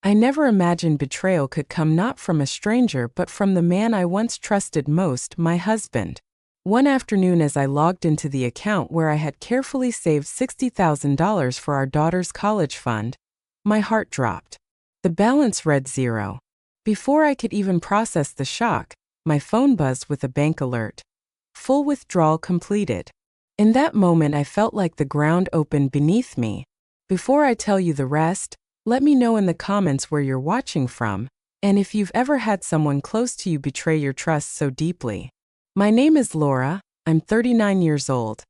I never imagined betrayal could come not from a stranger but from the man I once trusted most, my husband. One afternoon, as I logged into the account where I had carefully saved $60,000 for our daughter's college fund, my heart dropped. The balance read zero. Before I could even process the shock, my phone buzzed with a bank alert. Full withdrawal completed. In that moment, I felt like the ground opened beneath me. Before I tell you the rest, let me know in the comments where you're watching from, and if you've ever had someone close to you betray your trust so deeply. My name is Laura, I'm 39 years old,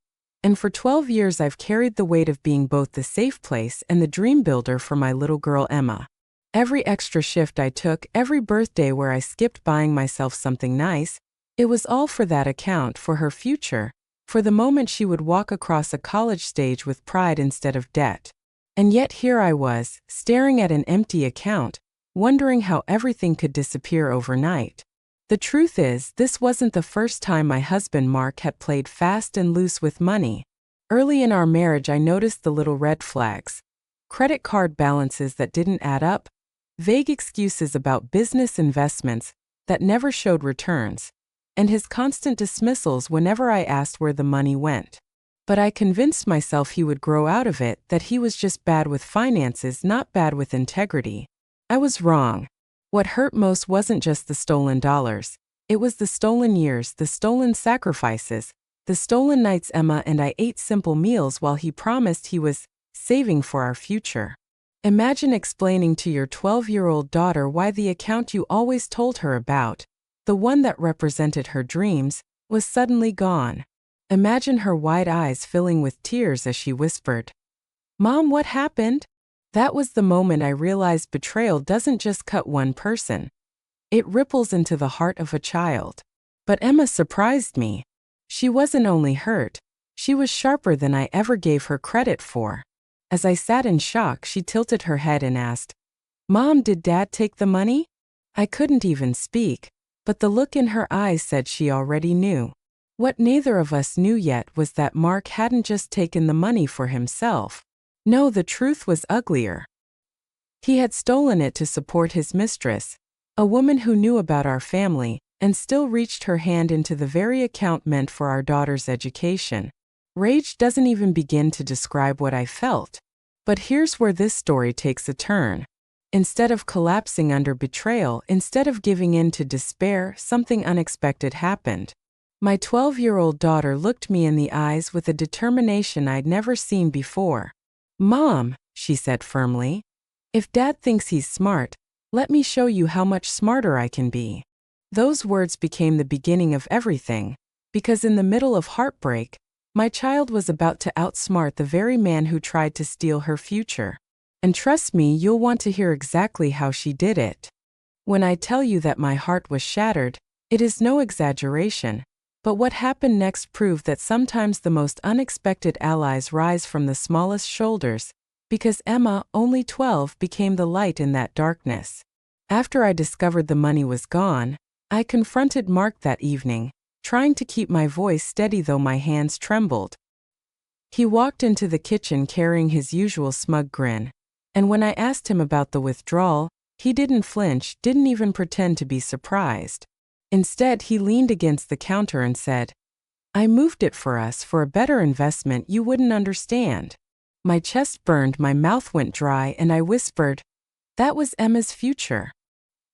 and for 12 years I've carried the weight of being both the safe place and the dream builder for my little girl Emma. Every extra shift I took, every birthday where I skipped buying myself something nice, it was all for that account, for her future, for the moment she would walk across a college stage with pride instead of debt. And yet here I was, staring at an empty account, wondering how everything could disappear overnight. The truth is, this wasn't the first time my husband Mark had played fast and loose with money. Early in our marriage, I noticed the little red flags. Credit card balances that didn't add up, vague excuses about business investments that never showed returns, and his constant dismissals whenever I asked where the money went. But I convinced myself he would grow out of it, that he was just bad with finances, not bad with integrity. I was wrong. What hurt most wasn't just the stolen dollars. It was the stolen years, the stolen sacrifices, the stolen nights Emma and I ate simple meals while he promised he was saving for our future. Imagine explaining to your 12-year-old daughter why the account you always told her about, the one that represented her dreams, was suddenly gone. Imagine her wide eyes filling with tears as she whispered, "Mom, what happened?" That was the moment I realized betrayal doesn't just cut one person. It ripples into the heart of a child. But Emma surprised me. She wasn't only hurt, she was sharper than I ever gave her credit for. As I sat in shock, she tilted her head and asked, "Mom, did Dad take the money?" I couldn't even speak, but the look in her eyes said she already knew. What neither of us knew yet was that Mark hadn't just taken the money for himself. No, the truth was uglier. He had stolen it to support his mistress, a woman who knew about our family, and still reached her hand into the very account meant for our daughter's education. Rage doesn't even begin to describe what I felt. But here's where this story takes a turn. Instead of collapsing under betrayal, instead of giving in to despair, something unexpected happened. My 12-year-old daughter looked me in the eyes with a determination I'd never seen before. "Mom," she said firmly, "if Dad thinks he's smart, let me show you how much smarter I can be." Those words became the beginning of everything, because in the middle of heartbreak, my child was about to outsmart the very man who tried to steal her future. And trust me, you'll want to hear exactly how she did it. When I tell you that my heart was shattered, it is no exaggeration. But what happened next proved that sometimes the most unexpected allies rise from the smallest shoulders, because Emma, only 12, became the light in that darkness. After I discovered the money was gone, I confronted Mark that evening, trying to keep my voice steady though my hands trembled. He walked into the kitchen carrying his usual smug grin, and when I asked him about the withdrawal, he didn't flinch, didn't even pretend to be surprised. Instead, he leaned against the counter and said, "I moved it for us for a better investment you wouldn't understand." My chest burned, my mouth went dry, and I whispered, "That was Emma's future."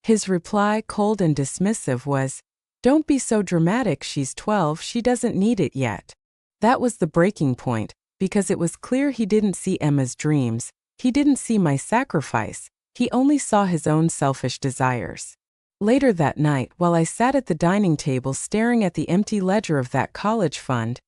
His reply, cold and dismissive, was, "Don't be so dramatic, she's 12, she doesn't need it yet." That was the breaking point, because it was clear he didn't see Emma's dreams, he didn't see my sacrifice, he only saw his own selfish desires. Later that night, while I sat at the dining table staring at the empty ledger of that college fund,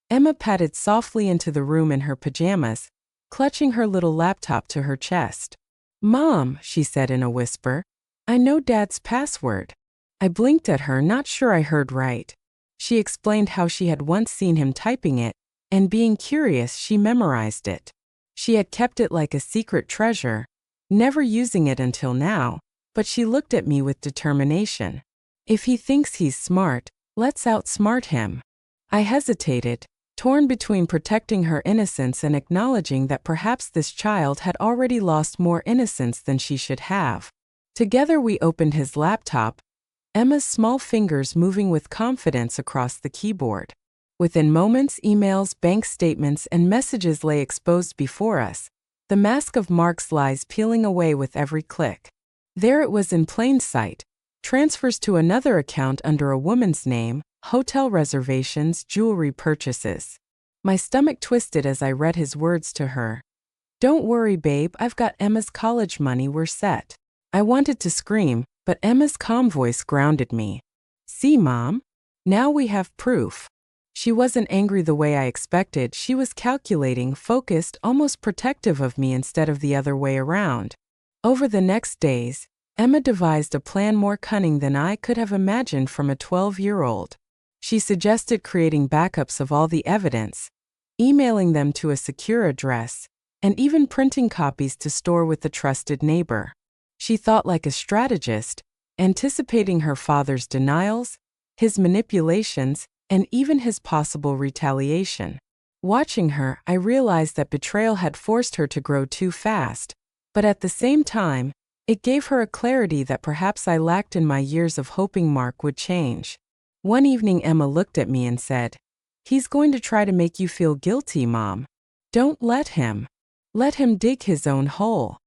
Emma padded softly into the room in her pajamas, clutching her little laptop to her chest. "Mom," she said in a whisper, "I know Dad's password." I blinked at her, not sure I heard right. She explained how she had once seen him typing it, and being curious, she memorized it. She had kept it like a secret treasure, never using it until now, but she looked at me with determination. "If he thinks he's smart, let's outsmart him." I hesitated, torn between protecting her innocence and acknowledging that perhaps this child had already lost more innocence than she should have. Together we opened his laptop, Emma's small fingers moving with confidence across the keyboard. Within moments, emails, bank statements, and messages lay exposed before us, the mask of Mark's lies peeling away with every click. There it was in plain sight: transfers to another account under a woman's name, hotel reservations, jewelry purchases. My stomach twisted as I read his words to her. "Don't worry, babe, I've got Emma's college money, we're set." I wanted to scream, but Emma's calm voice grounded me. "See, Mom? Now we have proof." She wasn't angry the way I expected. She was calculating, focused, almost protective of me instead of the other way around. Over the next days, Emma devised a plan more cunning than I could have imagined from a 12-year-old. She suggested creating backups of all the evidence, emailing them to a secure address, and even printing copies to store with a trusted neighbor. She thought like a strategist, anticipating her father's denials, his manipulations, and even his possible retaliation. Watching her, I realized that betrayal had forced her to grow too fast, but at the same time, it gave her a clarity that perhaps I lacked in my years of hoping Mark would change. One evening, Emma looked at me and said, "He's going to try to make you feel guilty, Mom. Don't let him. Let him dig his own hole."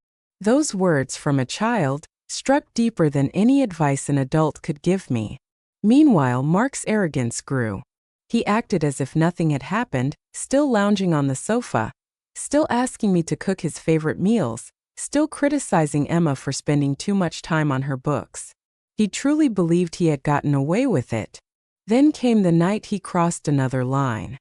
Those words from a child struck deeper than any advice an adult could give me. Meanwhile, Mark's arrogance grew. He acted as if nothing had happened, still lounging on the sofa, still asking me to cook his favorite meals, still criticizing Emma for spending too much time on her books. He truly believed he had gotten away with it. Then came the night he crossed another line.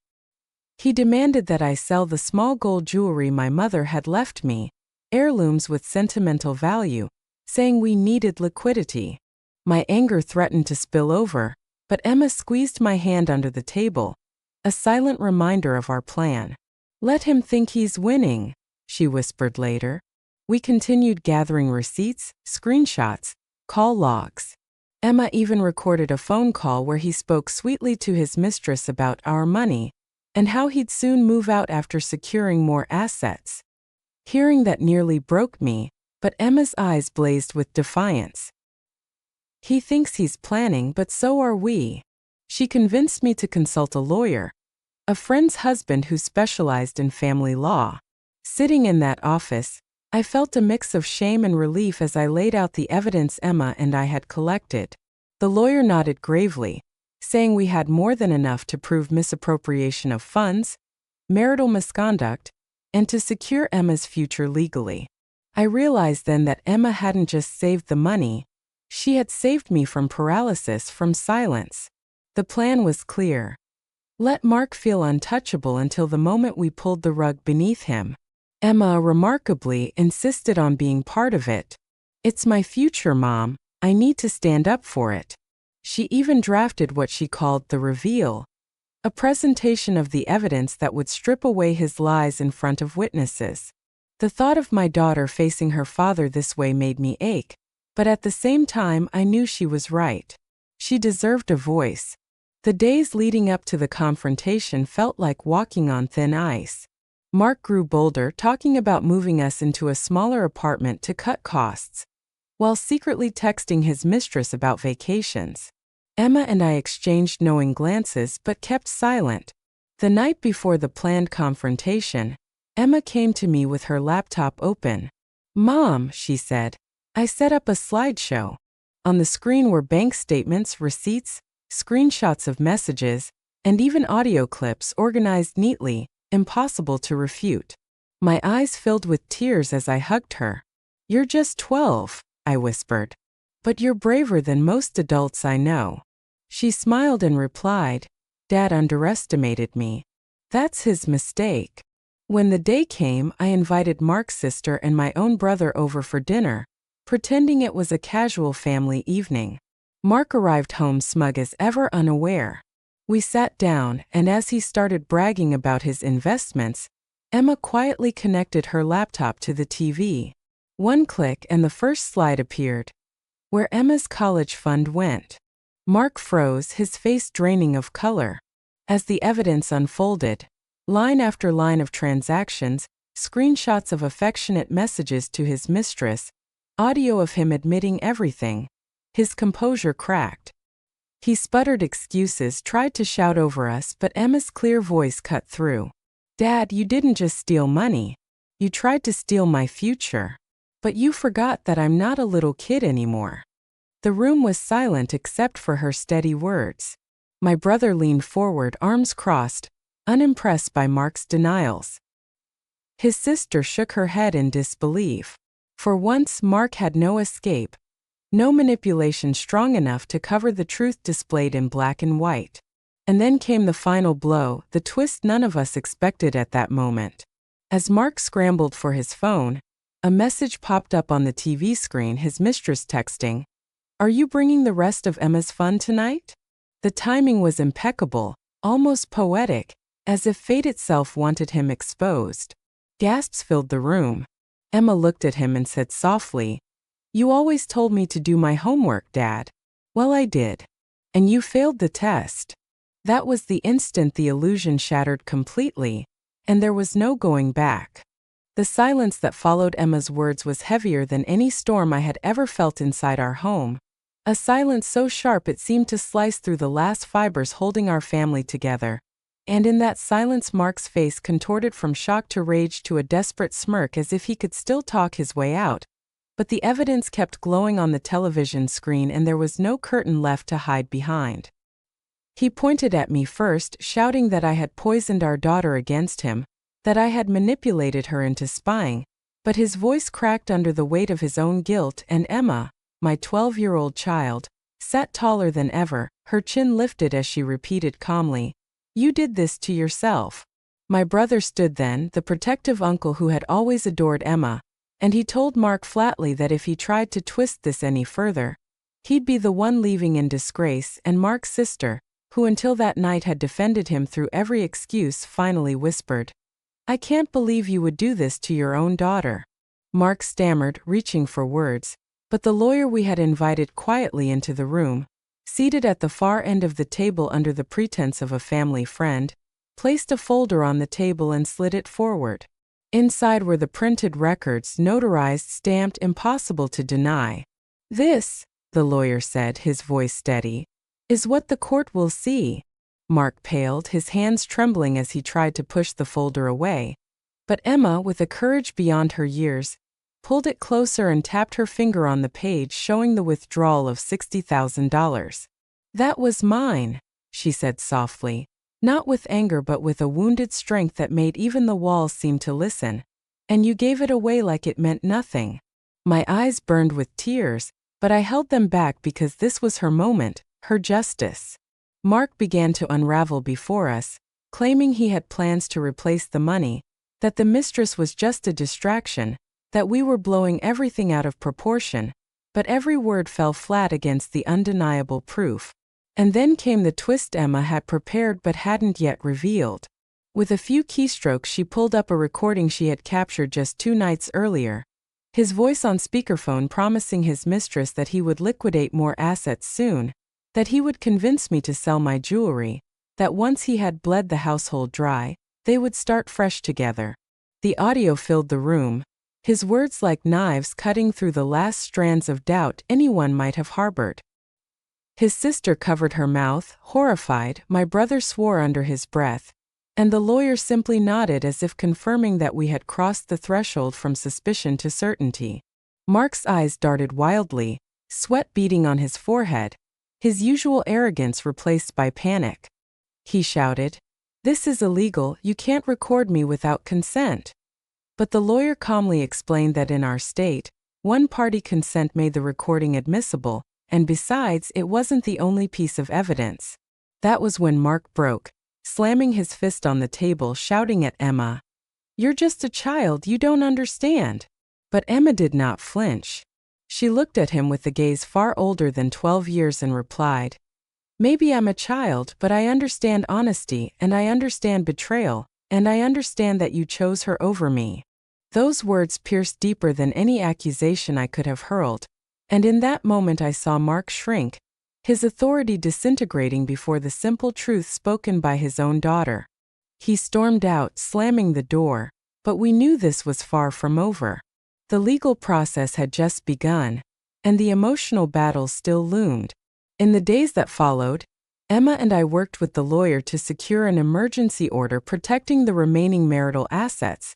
He demanded that I sell the small gold jewelry my mother had left me, heirlooms with sentimental value, saying we needed liquidity. My anger threatened to spill over, but Emma squeezed my hand under the table, a silent reminder of our plan. "Let him think he's winning," she whispered later. We continued gathering receipts, screenshots, call logs. Emma even recorded a phone call where he spoke sweetly to his mistress about our money and how he'd soon move out after securing more assets. Hearing that nearly broke me, but Emma's eyes blazed with defiance. "He thinks he's planning, but so are we." She convinced me to consult a lawyer, a friend's husband who specialized in family law. Sitting in that office, I felt a mix of shame and relief as I laid out the evidence Emma and I had collected. The lawyer nodded gravely, saying we had more than enough to prove misappropriation of funds, marital misconduct, and to secure Emma's future legally. I realized then that Emma hadn't just saved the money, she had saved me from paralysis, from silence. The plan was clear. Let Mark feel untouchable until the moment we pulled the rug beneath him. Emma, remarkably, insisted on being part of it. "It's my future, Mom. I need to stand up for it." She even drafted what she called the reveal, a presentation of the evidence that would strip away his lies in front of witnesses. The thought of my daughter facing her father this way made me ache, but at the same time I knew she was right. She deserved a voice. The days leading up to the confrontation felt like walking on thin ice. Mark grew bolder, talking about moving us into a smaller apartment to cut costs, while secretly texting his mistress about vacations. Emma and I exchanged knowing glances but kept silent. The night before the planned confrontation, Emma came to me with her laptop open. "Mom," she said, "I set up a slideshow. On the screen were bank statements, receipts, screenshots of messages, and even audio clips organized neatly, impossible to refute." My eyes filled with tears as I hugged her. "You're just 12, I whispered. "But you're braver than most adults I know." She smiled and replied, "Dad underestimated me. That's his mistake." When the day came, I invited Mark's sister and my own brother over for dinner, pretending it was a casual family evening. Mark arrived home smug as ever, unaware. We sat down, and as he started bragging about his investments, Emma quietly connected her laptop to the TV. One click and the first slide appeared, where Emma's college fund went. Mark froze, his face draining of color. As the evidence unfolded, line after line of transactions, screenshots of affectionate messages to his mistress, audio of him admitting everything, his composure cracked. He sputtered excuses, tried to shout over us, but Emma's clear voice cut through. "Dad, you didn't just steal money. You tried to steal my future. But you forgot that I'm not a little kid anymore." The room was silent except for her steady words. My brother leaned forward, arms crossed, unimpressed by Mark's denials. His sister shook her head in disbelief. For once, Mark had no escape, no manipulation strong enough to cover the truth displayed in black and white. And then came the final blow, the twist none of us expected at that moment. As Mark scrambled for his phone, a message popped up on the TV screen, his mistress texting, "Are you bringing the rest of Emma's fun tonight?" The timing was impeccable, almost poetic, as if fate itself wanted him exposed. Gasps filled the room. Emma looked at him and said softly, "You always told me to do my homework, Dad." "Well, I did. And you failed the test." That was the instant the illusion shattered completely, and there was no going back. The silence that followed Emma's words was heavier than any storm I had ever felt inside our home, a silence so sharp it seemed to slice through the last fibers holding our family together. And in that silence, Mark's face contorted from shock to rage to a desperate smirk as if he could still talk his way out. But the evidence kept glowing on the television screen and there was no curtain left to hide behind. He pointed at me first, shouting that I had poisoned our daughter against him, that I had manipulated her into spying, but his voice cracked under the weight of his own guilt, and Emma, my 12-year-old child, sat taller than ever, her chin lifted as she repeated calmly, "You did this to yourself." My brother stood then, the protective uncle who had always adored Emma, and he told Mark flatly that if he tried to twist this any further, he'd be the one leaving in disgrace, and Mark's sister, who until that night had defended him through every excuse, finally whispered, "I can't believe you would do this to your own daughter." Mark stammered, reaching for words, but the lawyer we had invited quietly into the room, seated at the far end of the table under the pretense of a family friend, placed a folder on the table and slid it forward. Inside were the printed records, notarized, stamped, impossible to deny. "This," the lawyer said, his voice steady, "is what the court will see." Mark paled, his hands trembling as he tried to push the folder away. But Emma, with a courage beyond her years, pulled it closer and tapped her finger on the page, showing the withdrawal of $60,000. "That was mine," she said softly, not with anger but with a wounded strength that made even the walls seem to listen. "And you gave it away like it meant nothing." My eyes burned with tears, but I held them back because this was her moment, her justice. Mark began to unravel before us, claiming he had plans to replace the money, that the mistress was just a distraction, that we were blowing everything out of proportion, but every word fell flat against the undeniable proof. And then came the twist Emma had prepared but hadn't yet revealed. With a few keystrokes she pulled up a recording she had captured just 2 nights earlier, his voice on speakerphone promising his mistress that he would liquidate more assets soon, that he would convince me to sell my jewelry, that once he had bled the household dry, they would start fresh together. The audio filled the room, his words like knives cutting through the last strands of doubt anyone might have harbored. His sister covered her mouth, horrified, my brother swore under his breath, and the lawyer simply nodded as if confirming that we had crossed the threshold from suspicion to certainty. Mark's eyes darted wildly, sweat beading on his forehead, his usual arrogance replaced by panic. He shouted, "This is illegal, you can't record me without consent." But the lawyer calmly explained that in our state, one-party consent made the recording admissible, and besides, it wasn't the only piece of evidence. That was when Mark broke, slamming his fist on the table, shouting at Emma, "You're just a child, you don't understand." But Emma did not flinch. She looked at him with a gaze far older than 12 years and replied, "Maybe I'm a child, but I understand honesty, and I understand betrayal, and I understand that you chose her over me." Those words pierced deeper than any accusation I could have hurled, and in that moment I saw Mark shrink, his authority disintegrating before the simple truth spoken by his own daughter. He stormed out, slamming the door, but we knew this was far from over. The legal process had just begun, and the emotional battle still loomed. In the days that followed, Emma and I worked with the lawyer to secure an emergency order protecting the remaining marital assets,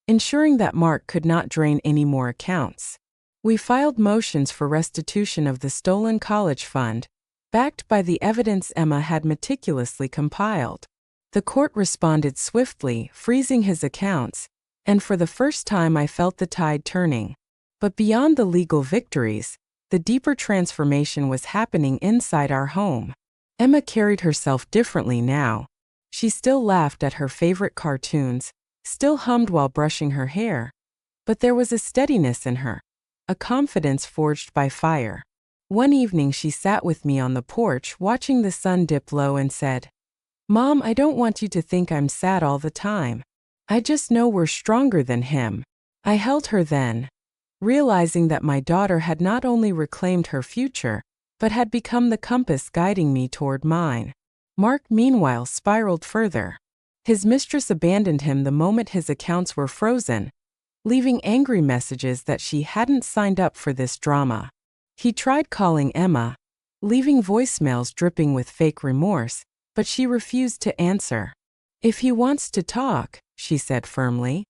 ensuring that Mark could not drain any more accounts. We filed motions for restitution of the stolen college fund, backed by the evidence Emma had meticulously compiled. The court responded swiftly, freezing his accounts, and for the first time I felt the tide turning. But beyond the legal victories, the deeper transformation was happening inside our home. Emma carried herself differently now. She still laughed at her favorite cartoons, still hummed while brushing her hair, but there was a steadiness in her, a confidence forged by fire. One evening she sat with me on the porch watching the sun dip low and said, "Mom, I don't want you to think I'm sad all the time. I just know we're stronger than him." I held her then, realizing that my daughter had not only reclaimed her future, but had become the compass guiding me toward mine. Mark, meanwhile, spiraled further. His mistress abandoned him the moment his accounts were frozen, leaving angry messages that she hadn't signed up for this drama. He tried calling Emma, leaving voicemails dripping with fake remorse, but she refused to answer. "If he wants to talk," she said firmly,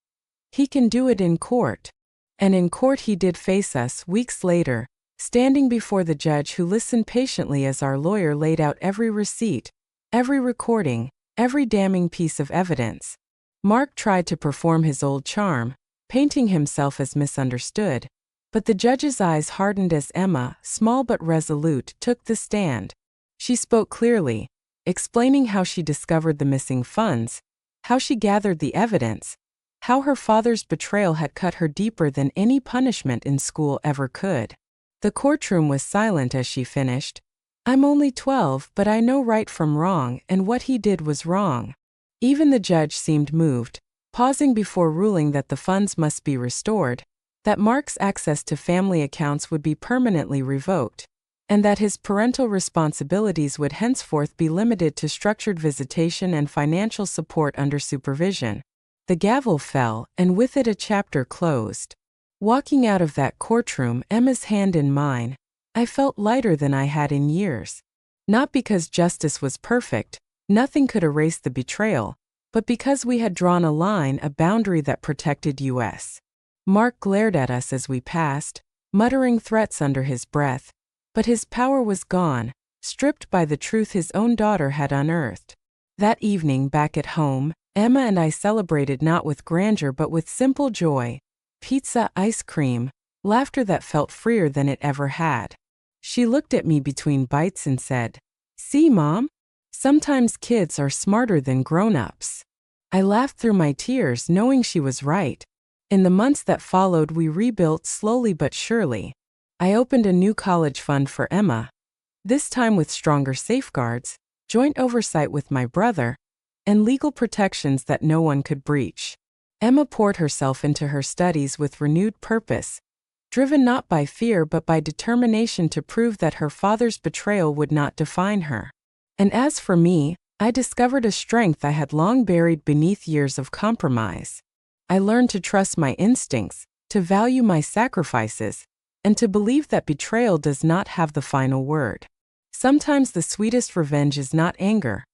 "he can do it in court." And in court he did face us weeks later, standing before the judge who listened patiently as our lawyer laid out every receipt, every recording, every damning piece of evidence. Mark tried to perform his old charm, painting himself as misunderstood, but the judge's eyes hardened as Emma, small but resolute, took the stand. She spoke clearly, explaining how she discovered the missing funds, how she gathered the evidence, how her father's betrayal had cut her deeper than any punishment in school ever could. The courtroom was silent as she finished. "I'm only 12, but I know right from wrong, and what he did was wrong." Even the judge seemed moved, pausing before ruling that the funds must be restored, that Mark's access to family accounts would be permanently revoked, and that his parental responsibilities would henceforth be limited to structured visitation and financial support under supervision. The gavel fell, and with it a chapter closed. Walking out of that courtroom, Emma's hand in mine, I felt lighter than I had in years. Not because justice was perfect, nothing could erase the betrayal, but because we had drawn a line, a boundary that protected us. Mark glared at us as we passed, muttering threats under his breath, but his power was gone, stripped by the truth his own daughter had unearthed. That evening back at home, Emma and I celebrated not with grandeur but with simple joy: pizza, ice cream, laughter that felt freer than it ever had. She looked at me between bites and said, "See, Mom? Sometimes kids are smarter than grown-ups." I laughed through my tears, knowing she was right. In the months that followed, we rebuilt slowly but surely. I opened a new college fund for Emma, this time with stronger safeguards, joint oversight with my brother, and legal protections that no one could breach. Emma poured herself into her studies with renewed purpose, driven not by fear but by determination to prove that her father's betrayal would not define her. And as for me, I discovered a strength I had long buried beneath years of compromise. I learned to trust my instincts, to value my sacrifices, and to believe that betrayal does not have the final word. Sometimes the sweetest revenge is not anger,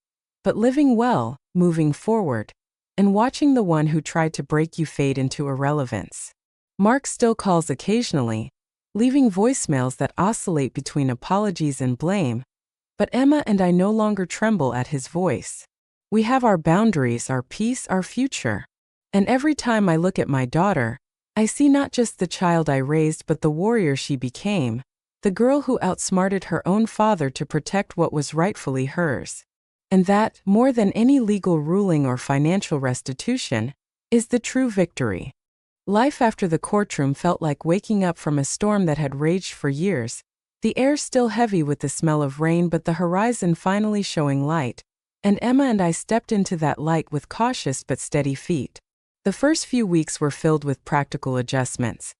but living well, moving forward, and watching the one who tried to break you fade into irrelevance. Mark still calls occasionally, leaving voicemails that oscillate between apologies and blame, but Emma and I no longer tremble at his voice. We have our boundaries, our peace, our future. And every time I look at my daughter, I see not just the child I raised but the warrior she became, the girl who outsmarted her own father to protect what was rightfully hers. And that, more than any legal ruling or financial restitution, is the true victory. Life after the courtroom felt like waking up from a storm that had raged for years, the air still heavy with the smell of rain but the horizon finally showing light, and Emma and I stepped into that light with cautious but steady feet. The first few weeks were filled with practical adjustments.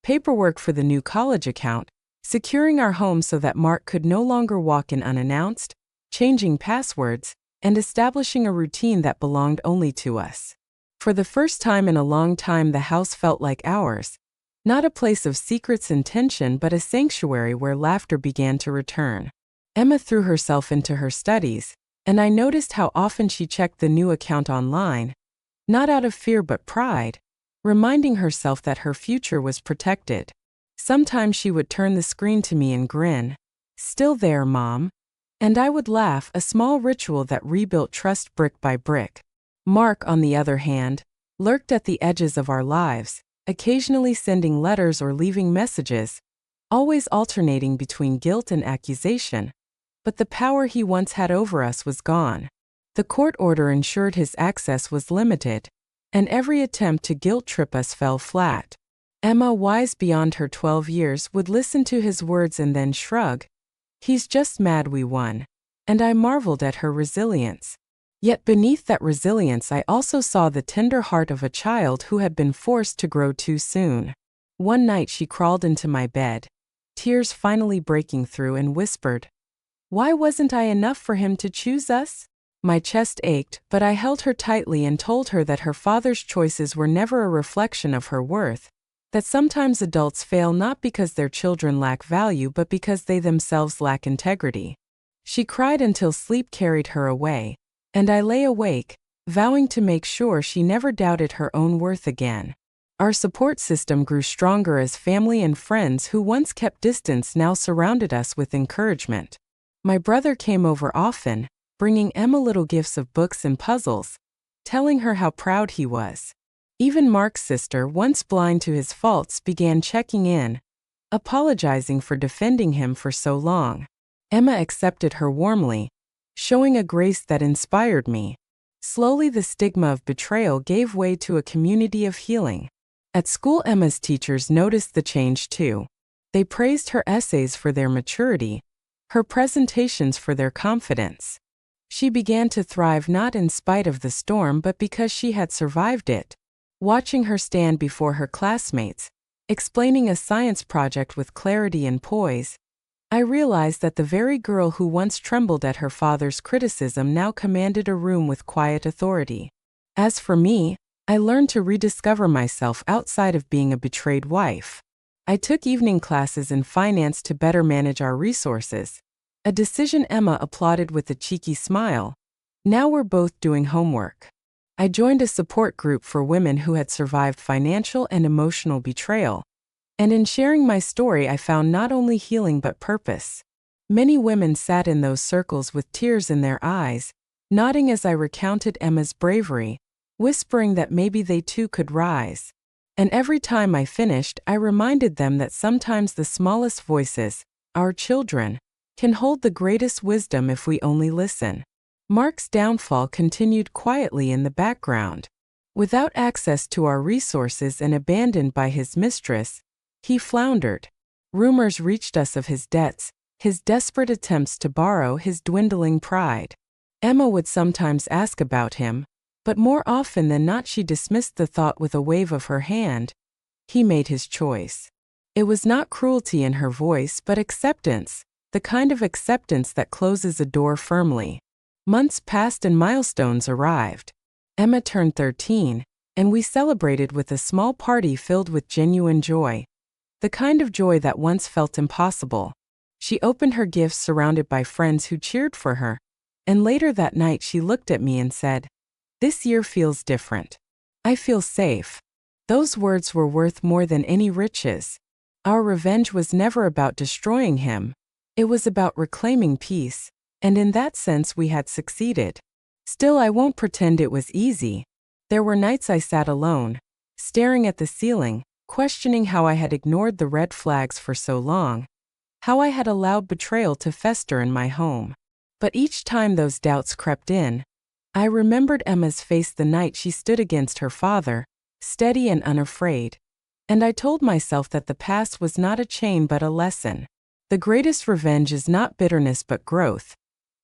Paperwork for the new college account, securing our home so that Mark could no longer walk in unannounced, changing passwords, and establishing a routine that belonged only to us. For the first time in a long time, the house felt like ours, not a place of secrets and tension, but a sanctuary where laughter began to return. Emma threw herself into her studies, and I noticed how often she checked the new account online, not out of fear but pride, reminding herself that her future was protected. Sometimes she would turn the screen to me and grin, "Still there, Mom?" And I would laugh, a small ritual that rebuilt trust brick by brick. Mark, on the other hand, lurked at the edges of our lives, occasionally sending letters or leaving messages, always alternating between guilt and accusation. But the power he once had over us was gone. The court order ensured his access was limited, and every attempt to guilt-trip us fell flat. Emma, wise beyond her 12 years, would listen to his words and then shrug. "He's just mad we won." And I marveled at her resilience. Yet beneath that resilience I also saw the tender heart of a child who had been forced to grow too soon. One night she crawled into my bed, tears finally breaking through, and whispered, "Why wasn't I enough for him to choose us?" My chest ached, but I held her tightly and told her that her father's choices were never a reflection of her worth, that sometimes adults fail not because their children lack value but because they themselves lack integrity. She cried until sleep carried her away, and I lay awake, vowing to make sure she never doubted her own worth again. Our support system grew stronger as family and friends who once kept distance now surrounded us with encouragement. My brother came over often, bringing Emma little gifts of books and puzzles, telling her how proud he was. Even Mark's sister, once blind to his faults, began checking in, apologizing for defending him for so long. Emma accepted her warmly, showing a grace that inspired me. Slowly the stigma of betrayal gave way to a community of healing. At school, Emma's teachers noticed the change too. They praised her essays for their maturity, her presentations for their confidence. She began to thrive not in spite of the storm but because she had survived it. Watching her stand before her classmates, explaining a science project with clarity and poise, I realized that the very girl who once trembled at her father's criticism now commanded a room with quiet authority. As for me, I learned to rediscover myself outside of being a betrayed wife. I took evening classes in finance to better manage our resources, a decision Emma applauded with a cheeky smile. Now we're both doing homework. I joined a support group for women who had survived financial and emotional betrayal. And in sharing my story, I found not only healing but purpose. Many women sat in those circles with tears in their eyes, nodding as I recounted Emma's bravery, whispering that maybe they too could rise. And every time I finished, I reminded them that sometimes the smallest voices, our children, can hold the greatest wisdom if we only listen. Mark's downfall continued quietly in the background. Without access to our resources and abandoned by his mistress, he floundered. Rumors reached us of his debts, his desperate attempts to borrow, his dwindling pride. Emma would sometimes ask about him, but more often than not she dismissed the thought with a wave of her hand. He made his choice. It was not cruelty in her voice but acceptance, the kind of acceptance that closes a door firmly. Months passed and milestones arrived. Emma turned 13, and we celebrated with a small party filled with genuine joy. The kind of joy that once felt impossible. She opened her gifts surrounded by friends who cheered for her, and later that night she looked at me and said, "This year feels different. I feel safe." Those words were worth more than any riches. Our revenge was never about destroying him. It was about reclaiming peace, and in that sense we had succeeded. Still, I won't pretend it was easy. There were nights I sat alone, staring at the ceiling, questioning how I had ignored the red flags for so long, how I had allowed betrayal to fester in my home. But each time those doubts crept in, I remembered Emma's face the night she stood against her father, steady and unafraid. And I told myself that the past was not a chain but a lesson. The greatest revenge is not bitterness but growth.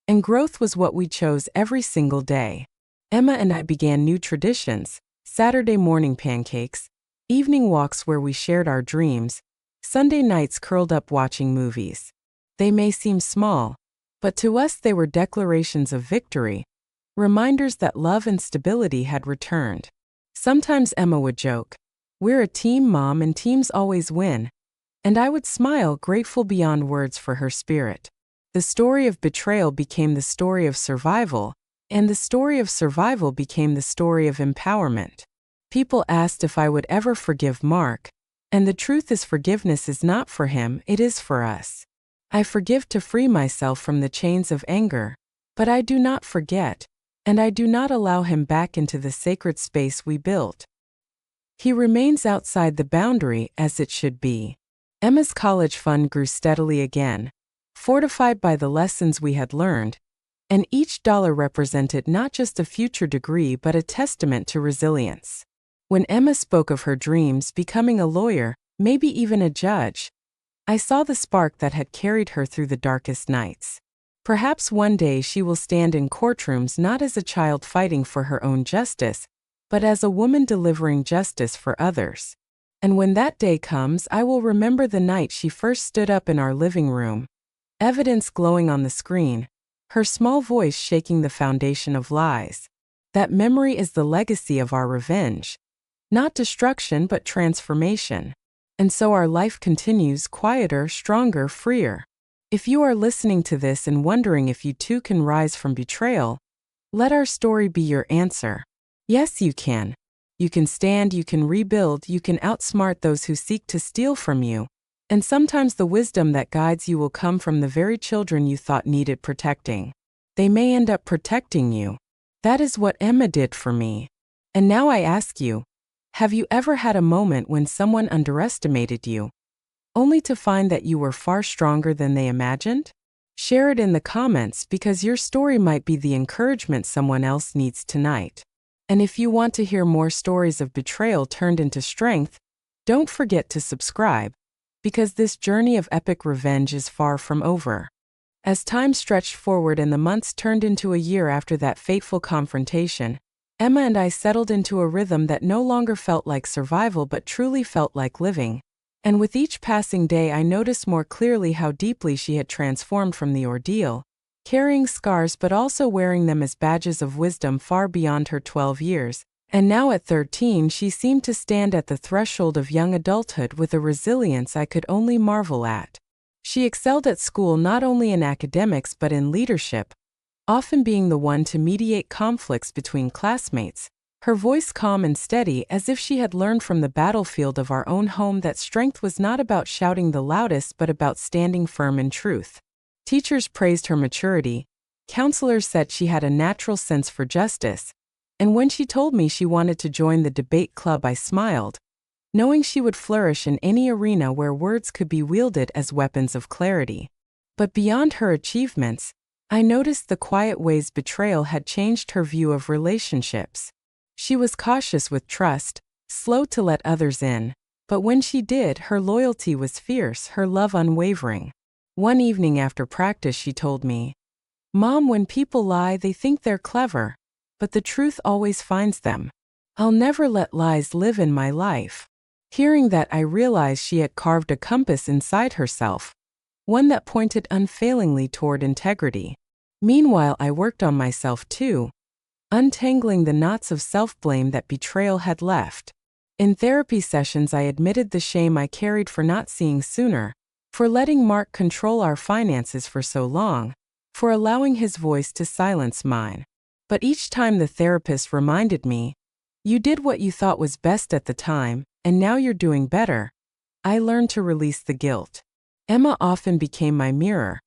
And growth was what we chose every single day. Emma and I began new traditions: Saturday morning pancakes, evening walks where we shared our dreams, Sunday nights curled up watching movies. They may seem small, but to us they were declarations of victory, reminders that love and stability had returned. Sometimes Emma would joke, "We're a team, Mom, and teams always win." And I would smile, grateful beyond words for her spirit. The story of betrayal became the story of survival, and the story of survival became the story of empowerment. People asked if I would ever forgive Mark, and the truth is forgiveness is not for him, it is for us. I forgive to free myself from the chains of anger, but I do not forget, and I do not allow him back into the sacred space we built. He remains outside the boundary as it should be. Emma's college fund grew steadily again, fortified by the lessons we had learned, and each dollar represented not just a future degree but a testament to resilience. When Emma spoke of her dreams, becoming a lawyer, maybe even a judge, I saw the spark that had carried her through the darkest nights. Perhaps one day she will stand in courtrooms not as a child fighting for her own justice, but as a woman delivering justice for others. And when that day comes, I will remember the night she first stood up in our living room, evidence glowing on the screen, her small voice shaking the foundation of lies. That memory is the legacy of our revenge. Not destruction but transformation. And so our life continues, quieter, stronger, freer. If you are listening to this and wondering if you too can rise from betrayal, let our story be your answer. Yes, you can. You can stand, you can rebuild, you can outsmart those who seek to steal from you. And sometimes the wisdom that guides you will come from the very children you thought needed protecting. They may end up protecting you. That is what Emma did for me. And now I ask you, have you ever had a moment when someone underestimated you, only to find that you were far stronger than they imagined? Share it in the comments because your story might be the encouragement someone else needs tonight. And if you want to hear more stories of betrayal turned into strength, don't forget to subscribe, because this journey of epic revenge is far from over. As time stretched forward and the months turned into a year after that fateful confrontation, Emma and I settled into a rhythm that no longer felt like survival but truly felt like living. And with each passing day I noticed more clearly how deeply she had transformed from the ordeal, carrying scars but also wearing them as badges of wisdom far beyond her 12 years. And now at 13 she seemed to stand at the threshold of young adulthood with a resilience I could only marvel at. She excelled at school not only in academics but in leadership, often being the one to mediate conflicts between classmates, her voice calm and steady as if she had learned from the battlefield of our own home that strength was not about shouting the loudest but about standing firm in truth. Teachers praised her maturity, counselors said she had a natural sense for justice, and when she told me she wanted to join the debate club I smiled, knowing she would flourish in any arena where words could be wielded as weapons of clarity. But beyond her achievements, I noticed the quiet ways betrayal had changed her view of relationships. She was cautious with trust, slow to let others in, but when she did, her loyalty was fierce, her love unwavering. One evening after practice she told me, "Mom, when people lie they think they're clever, but the truth always finds them. I'll never let lies live in my life." Hearing that, I realized she had carved a compass inside herself, one that pointed unfailingly toward integrity. Meanwhile, I worked on myself too, untangling the knots of self-blame that betrayal had left. In therapy sessions, I admitted the shame I carried for not seeing sooner, for letting Mark control our finances for so long, for allowing his voice to silence mine. But each time the therapist reminded me, "You did what you thought was best at the time, and now you're doing better," I learned to release the guilt. Emma often became my mirror,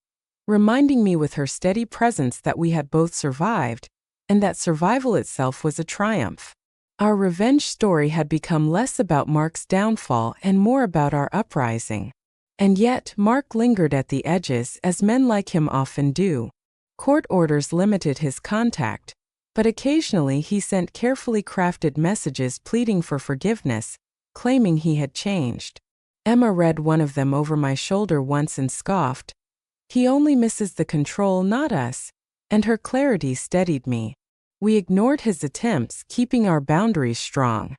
reminding me with her steady presence that we had both survived, and that survival itself was a triumph. Our revenge story had become less about Mark's downfall and more about our uprising. And yet, Mark lingered at the edges, as men like him often do. Court orders limited his contact, but occasionally he sent carefully crafted messages pleading for forgiveness, claiming he had changed. Emma read one of them over my shoulder once and scoffed, "He only misses the control, not us," and her clarity steadied me. We ignored his attempts, keeping our boundaries strong.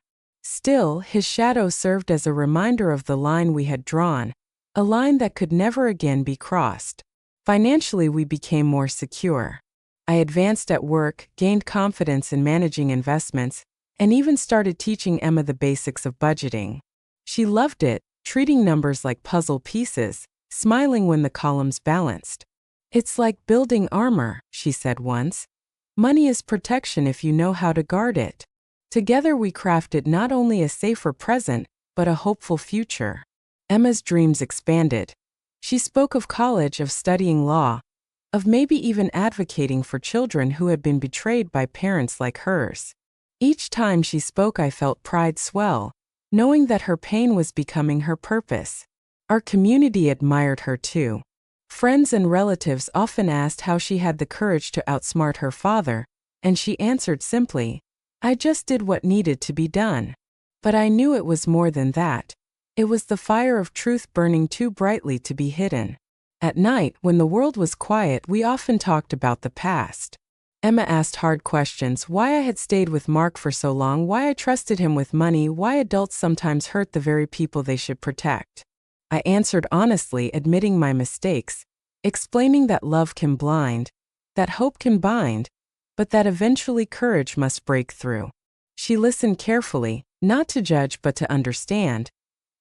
Still, his shadow served as a reminder of the line we had drawn, a line that could never again be crossed. Financially, we became more secure. I advanced at work, gained confidence in managing investments, and even started teaching Emma the basics of budgeting. She loved it, treating numbers like puzzle pieces, smiling when the columns balanced. "It's like building armor," she said once. "Money is protection if you know how to guard it." Together we crafted not only a safer present, but a hopeful future. Emma's dreams expanded. She spoke of college, of studying law, of maybe even advocating for children who had been betrayed by parents like hers. Each time she spoke, I felt pride swell, knowing that her pain was becoming her purpose. Our community admired her too. Friends and relatives often asked how she had the courage to outsmart her father, and she answered simply, "I just did what needed to be done." But I knew it was more than that. It was the fire of truth burning too brightly to be hidden. At night, when the world was quiet, we often talked about the past. Emma asked hard questions: why I had stayed with Mark for so long, why I trusted him with money, why adults sometimes hurt the very people they should protect. I answered honestly, admitting my mistakes, explaining that love can blind, that hope can bind, but that eventually courage must break through. She listened carefully, not to judge but to understand,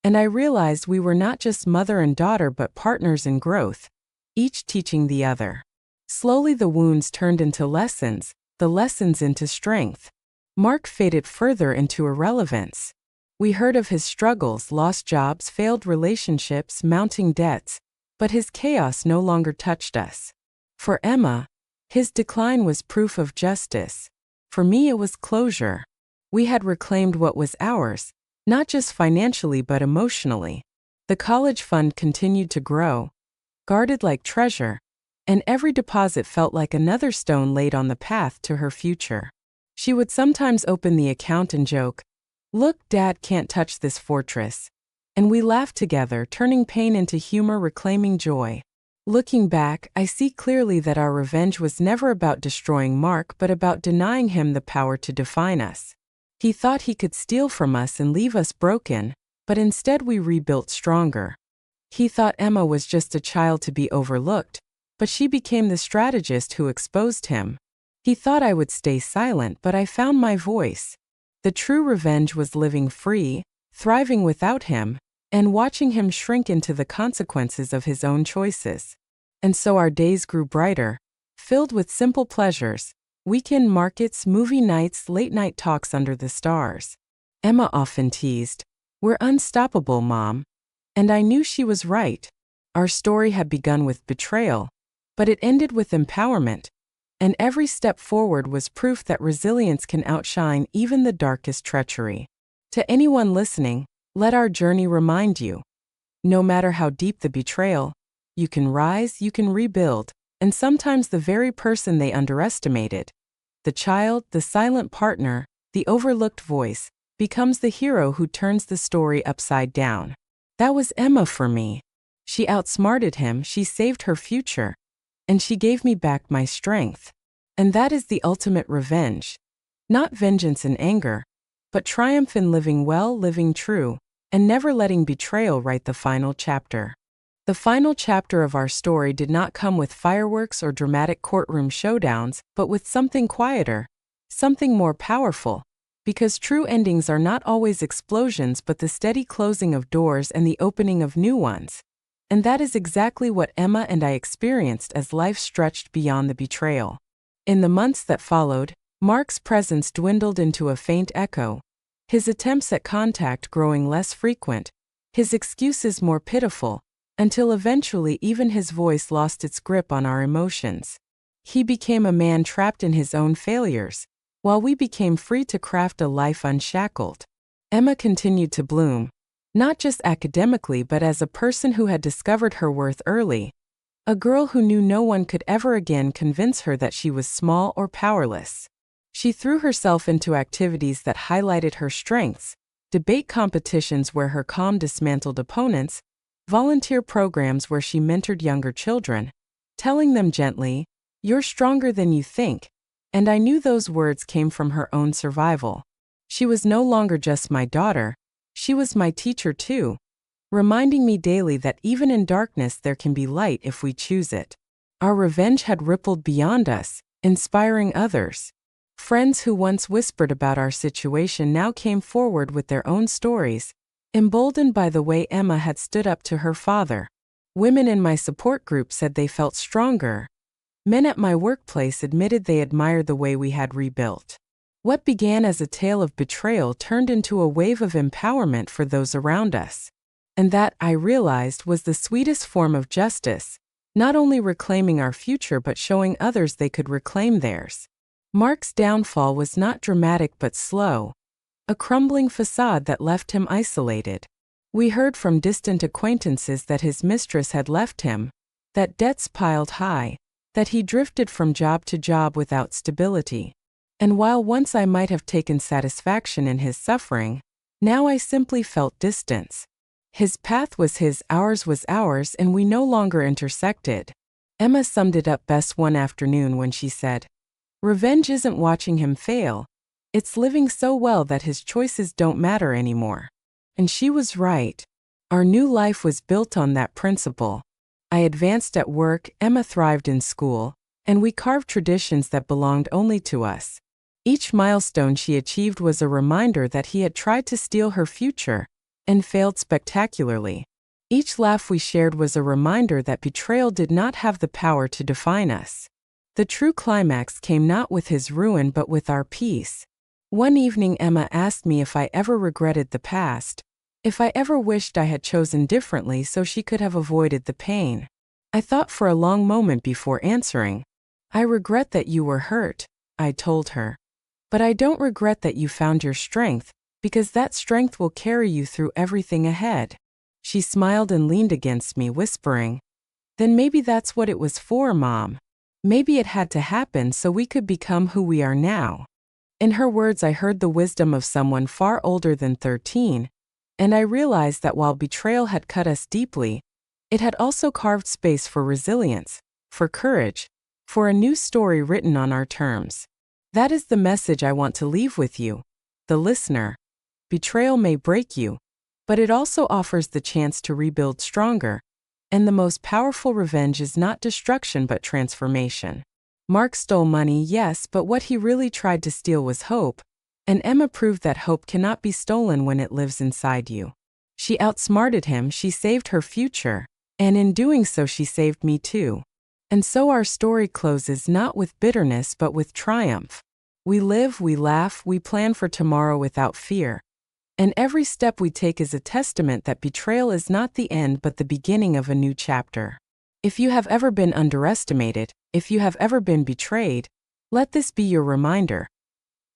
and I realized we were not just mother and daughter but partners in growth, each teaching the other. Slowly the wounds turned into lessons, the lessons into strength. Mark faded further into irrelevance. We heard of his struggles, lost jobs, failed relationships, mounting debts, but his chaos no longer touched us. For Emma, his decline was proof of justice. For me, it was closure. We had reclaimed what was ours, not just financially but emotionally. The college fund continued to grow, guarded like treasure, and every deposit felt like another stone laid on the path to her future. She would sometimes open the account and joke, "Look, Dad can't touch this fortress." And we laughed together, turning pain into humor, reclaiming joy. Looking back, I see clearly that our revenge was never about destroying Mark but about denying him the power to define us. He thought he could steal from us and leave us broken, but instead we rebuilt stronger. He thought Emma was just a child to be overlooked, but she became the strategist who exposed him. He thought I would stay silent, but I found my voice. The true revenge was living free, thriving without him, and watching him shrink into the consequences of his own choices. And so our days grew brighter, filled with simple pleasures, weekend markets, movie nights, late-night talks under the stars. Emma often teased, "We're unstoppable, Mom." And I knew she was right. Our story had begun with betrayal, but it ended with empowerment, and every step forward was proof that resilience can outshine even the darkest treachery. To anyone listening, let our journey remind you, no matter how deep the betrayal, you can rise, you can rebuild, and sometimes the very person they underestimated, the child, the silent partner, the overlooked voice, becomes the hero who turns the story upside down. That was Emma for me. She outsmarted him, she saved her future, and she gave me back my strength. And that is the ultimate revenge. Not vengeance and anger, but triumph in living well, living true, and never letting betrayal write the final chapter. The final chapter of our story did not come with fireworks or dramatic courtroom showdowns, but with something quieter, something more powerful. Because true endings are not always explosions but the steady closing of doors and the opening of new ones. And that is exactly what Emma and I experienced as life stretched beyond the betrayal. In the months that followed, Mark's presence dwindled into a faint echo, his attempts at contact growing less frequent, his excuses more pitiful, until eventually even his voice lost its grip on our emotions. He became a man trapped in his own failures, while we became free to craft a life unshackled. Emma continued to bloom, not just academically but as a person who had discovered her worth early, a girl who knew no one could ever again convince her that she was small or powerless. She threw herself into activities that highlighted her strengths, debate competitions where her calm dismantled opponents, volunteer programs where she mentored younger children, telling them gently, "You're stronger than you think." And I knew those words came from her own survival. She was no longer just my daughter, she was my teacher too, reminding me daily that even in darkness there can be light if we choose it. Our revenge had rippled beyond us, inspiring others. Friends who once whispered about our situation now came forward with their own stories, emboldened by the way Emma had stood up to her father. Women in my support group said they felt stronger. Men at my workplace admitted they admired the way we had rebuilt. What began as a tale of betrayal turned into a wave of empowerment for those around us. And that, I realized, was the sweetest form of justice, not only reclaiming our future but showing others they could reclaim theirs. Mark's downfall was not dramatic but slow, a crumbling facade that left him isolated. We heard from distant acquaintances that his mistress had left him, that debts piled high, that he drifted from job to job without stability. And while once I might have taken satisfaction in his suffering, now I simply felt distance. His path was his, ours was ours, and we no longer intersected. Emma summed it up best one afternoon when she said, "Revenge isn't watching him fail. It's living so well that his choices don't matter anymore." And she was right. Our new life was built on that principle. I advanced at work, Emma thrived in school, and we carved traditions that belonged only to us. Each milestone she achieved was a reminder that he had tried to steal her future, and failed spectacularly. Each laugh we shared was a reminder that betrayal did not have the power to define us. The true climax came not with his ruin but with our peace. One evening Emma asked me if I ever regretted the past, if I ever wished I had chosen differently so she could have avoided the pain. I thought for a long moment before answering. "I regret that you were hurt," I told her. "But I don't regret that you found your strength, because that strength will carry you through everything ahead." She smiled and leaned against me, whispering, "Then maybe that's what it was for, Mom. Maybe it had to happen so we could become who we are now." In her words I heard the wisdom of someone far older than 13, and I realized that while betrayal had cut us deeply, it had also carved space for resilience, for courage, for a new story written on our terms. That is the message I want to leave with you, the listener. Betrayal may break you, but it also offers the chance to rebuild stronger, and the most powerful revenge is not destruction but transformation. Mark stole money, yes, but what he really tried to steal was hope, and Emma proved that hope cannot be stolen when it lives inside you. She outsmarted him, she saved her future, and in doing so she saved me too. And so our story closes not with bitterness but with triumph. We live, we laugh, we plan for tomorrow without fear. And every step we take is a testament that betrayal is not the end but the beginning of a new chapter. If you have ever been underestimated, if you have ever been betrayed, let this be your reminder.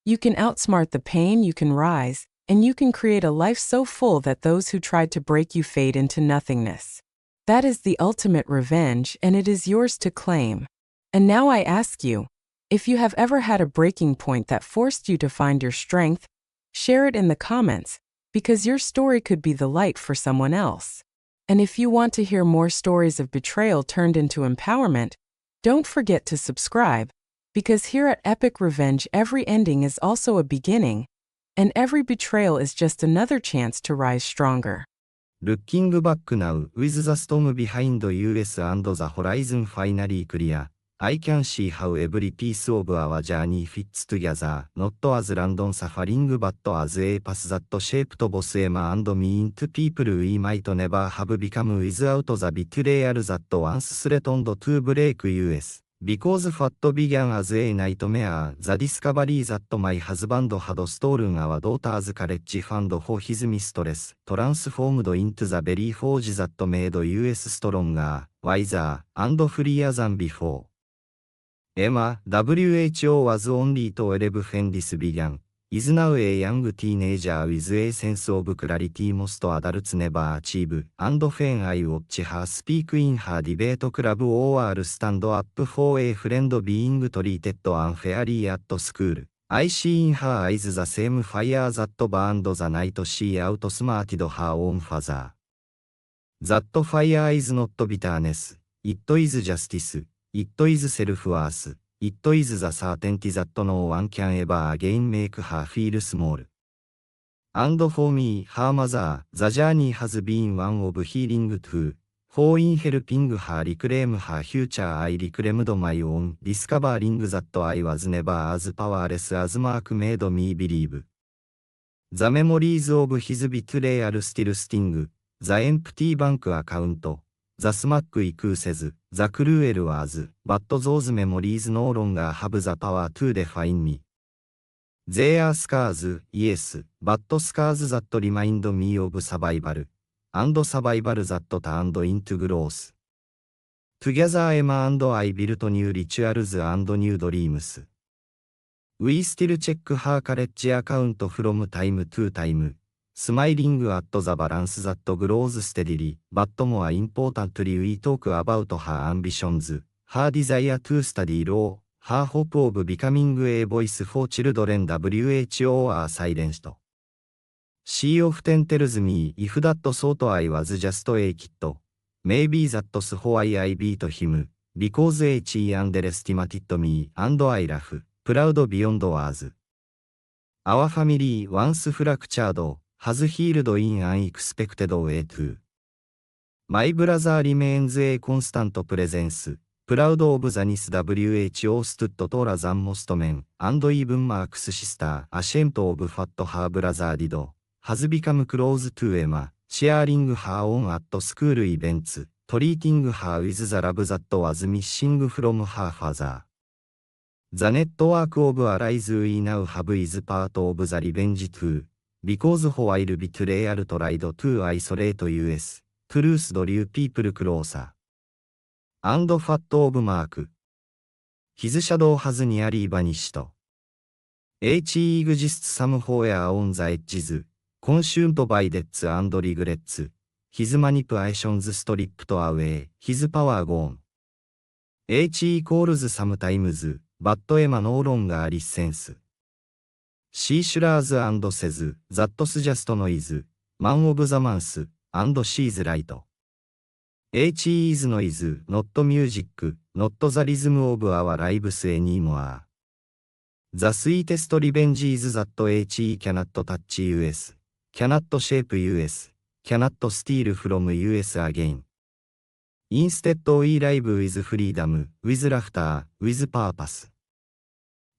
You can outsmart the pain, you can rise, and you can create a life so full that those who tried to break you fade into nothingness. That is the ultimate revenge, and it is yours to claim. And now I ask you, if you have ever had a breaking point that forced you to find your strength, share it in the comments, because your story could be the light for someone else. And if you want to hear more stories of betrayal turned into empowerment, don't forget to subscribe, because here at Epic Revenge every ending is also a beginning, and every betrayal is just another chance to rise stronger. Looking back now, with the storm behind us and the horizon finally clear, I can see how every piece of our journey fits together, not as random suffering but as a path that shaped both Emma and me into people we might never have become without the betrayal that once threatened to break us. Because what began as a nightmare, the discovery that my husband had stolen our daughter's college fund for his mistress, transformed into the very forge that made us stronger, wiser, and freer than before. Emma, WHO was only 12 when this began, is now a young teenager with a sense of clarity most adults never achieve, and when I watch her speak in her debate club or stand up for a friend being treated unfairly at school, I see in her eyes the same fire that burned the night she outsmarted her own father. That fire is not bitterness, it is justice. It is self-worth. It is the certainty that no one can ever again make her feel small. And for me, her mother, the journey has been one of healing too. For in helping her reclaim her future I reclaimed my own, discovering that I was never as powerless as Mark made me believe. The memories of his betrayal still sting, the empty bank account, the smack excuses, the cruel words, but those memories no longer have the power to define me. They are scars, yes, but scars that remind me of survival, and survival that turned into growth. Together Emma and I built new rituals and new dreams. We still check her college account from time to time, smiling at the balance that grows steadily, but more importantly we talk about her ambitions, her desire to study law, her hope of becoming a voice for children WHO are silenced. She often tells me if that thought I was just a kid, maybe that's why I beat him, because he underestimated me and I laugh, proud beyond words. Our family once fractured, has healed in unexpected way too. My brother remains a constant presence. Proud of the Nice WHO stood taller than most men, and even Mark's sister, ashamed of what her brother did, has become close to Emma, sharing her own at school events, treating her with the love that was missing from her father. The network of allies we now have is part of the revenge too, because while betrayal tried to isolate US, truth drew people closer. And fat of Mark. His shadow has nearly vanished. He exists somewhere on the edges, consumed by debts and regrets. His manipulations stripped away, his power gone. He calls sometimes, but Emma no longer listens. She shudders and says, that's just noise, man of the month, and she's right. He is noise, not music, not the rhythm of our lives anymore. The sweetest revenge is that he cannot touch US, cannot shape US, cannot steal from US again. Instead we live with freedom, with laughter, with purpose.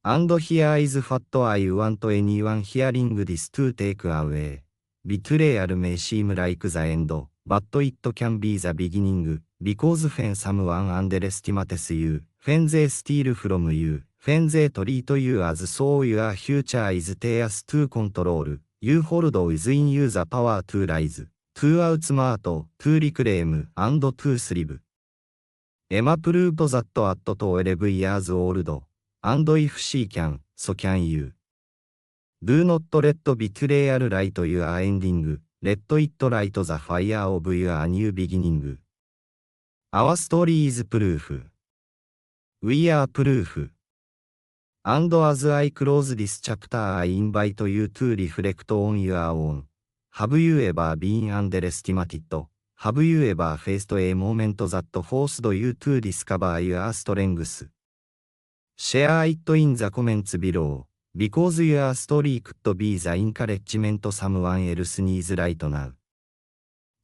And here is what I want anyone hearing this to take away. Betrayal may seem like the end, but it can be the beginning, because when someone underestimates you, when they steal from you, when they treat you as so your future is theirs to control, you hold within you the power to rise, to outsmart, to reclaim, and to thrive. Emma proved that at 12 years old, and if she can, so can you. Do not let betrayal light your ending, let it light the fire of your new beginning. Our story is proof. We are proof. And as I close this chapter I invite you to reflect on your own. Have you ever been underestimated? Have you ever faced a moment that forced you to discover your strengths? Share it in the comments below, because your story could be the encouragement someone else needs right now.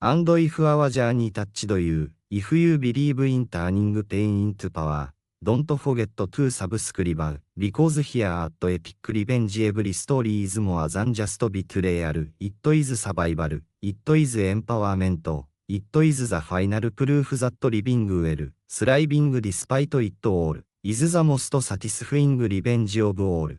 And if our journey touched you, if you believe in turning pain into power, don't forget to subscribe, because here at Epic Revenge every story is more than just betrayal, it is survival, it is empowerment, it is the final proof that living well, thriving despite it all, is the most satisfying revenge of all.